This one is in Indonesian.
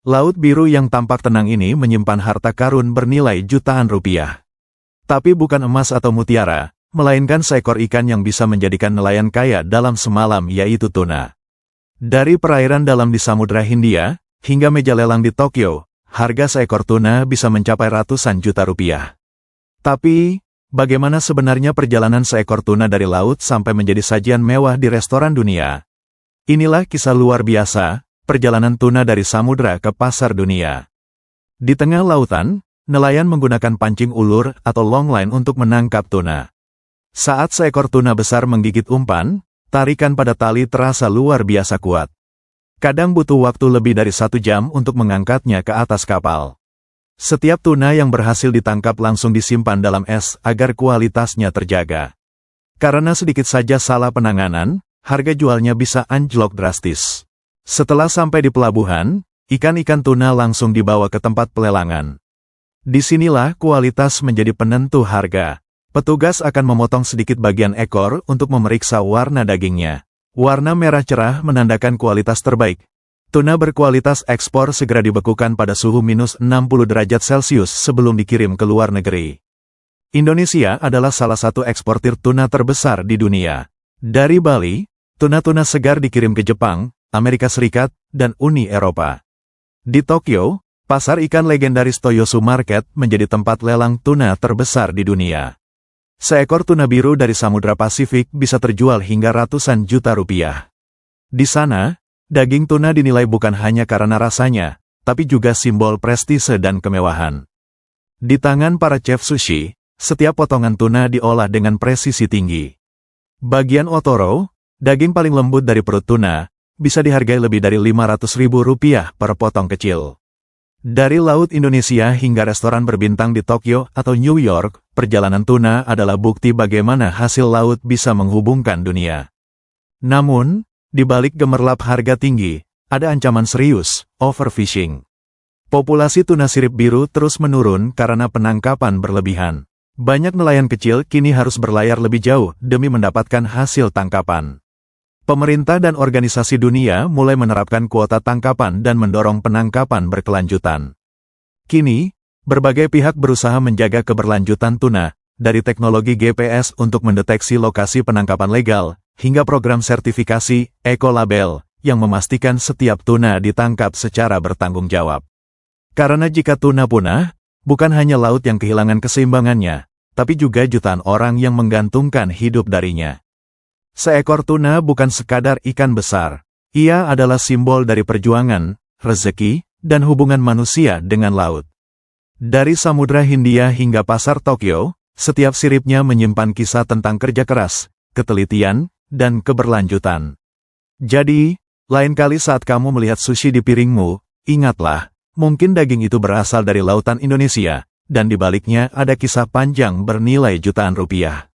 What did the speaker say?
Laut biru yang tampak tenang ini menyimpan harta karun bernilai jutaan rupiah. Tapi bukan emas atau mutiara, melainkan seekor ikan yang bisa menjadikan nelayan kaya dalam semalam, yaitu tuna. Dari perairan dalam di Samudra Hindia, hingga meja lelang di Tokyo, harga seekor tuna bisa mencapai ratusan juta rupiah. Tapi, bagaimana sebenarnya perjalanan seekor tuna dari laut sampai menjadi sajian mewah di restoran dunia? Inilah kisah luar biasa, perjalanan tuna dari samudra ke pasar dunia. Di tengah lautan, nelayan menggunakan pancing ulur atau longline untuk menangkap tuna. Saat seekor tuna besar menggigit umpan, tarikan pada tali terasa luar biasa kuat. Kadang butuh waktu lebih dari 1 jam untuk mengangkatnya ke atas kapal. Setiap tuna yang berhasil ditangkap langsung disimpan dalam es agar kualitasnya terjaga. Karena sedikit saja salah penanganan, harga jualnya bisa anjlok drastis. Setelah sampai di pelabuhan, ikan-ikan tuna langsung dibawa ke tempat pelelangan. Disinilah kualitas menjadi penentu harga. Petugas akan memotong sedikit bagian ekor untuk memeriksa warna dagingnya. Warna merah cerah menandakan kualitas terbaik. Tuna berkualitas ekspor segera dibekukan pada suhu minus 60 derajat Celcius sebelum dikirim ke luar negeri. Indonesia adalah salah satu eksportir tuna terbesar di dunia. Dari Bali, tuna-tuna segar dikirim ke Jepang, Amerika Serikat, dan Uni Eropa. Di Tokyo, pasar ikan legendaris Toyosu Market menjadi tempat lelang tuna terbesar di dunia. Seekor tuna biru dari Samudra Pasifik bisa terjual hingga ratusan juta rupiah. Di sana, daging tuna dinilai bukan hanya karena rasanya, tapi juga simbol prestise dan kemewahan. Di tangan para chef sushi, setiap potongan tuna diolah dengan presisi tinggi. Bagian otoro, daging paling lembut dari perut tuna, bisa dihargai lebih dari Rp500.000 per potong kecil. Dari laut Indonesia hingga restoran berbintang di Tokyo atau New York, perjalanan tuna adalah bukti bagaimana hasil laut bisa menghubungkan dunia. Namun, di balik gemerlap harga tinggi, ada ancaman serius, overfishing. Populasi tuna sirip biru terus menurun karena penangkapan berlebihan. Banyak nelayan kecil kini harus berlayar lebih jauh demi mendapatkan hasil tangkapan. Pemerintah dan organisasi dunia mulai menerapkan kuota tangkapan dan mendorong penangkapan berkelanjutan. Kini, berbagai pihak berusaha menjaga keberlanjutan tuna, dari teknologi GPS untuk mendeteksi lokasi penangkapan legal, hingga program sertifikasi, ekolabel, yang memastikan setiap tuna ditangkap secara bertanggung jawab. Karena jika tuna punah, bukan hanya laut yang kehilangan keseimbangannya, tapi juga jutaan orang yang menggantungkan hidup darinya. Seekor tuna bukan sekadar ikan besar. Ia adalah simbol dari perjuangan, rezeki, dan hubungan manusia dengan laut. Dari Samudra Hindia hingga pasar Tokyo, setiap siripnya menyimpan kisah tentang kerja keras, ketelitian, dan keberlanjutan. Jadi, lain kali saat kamu melihat sushi di piringmu, ingatlah, mungkin daging itu berasal dari lautan Indonesia, dan di baliknya ada kisah panjang bernilai jutaan rupiah.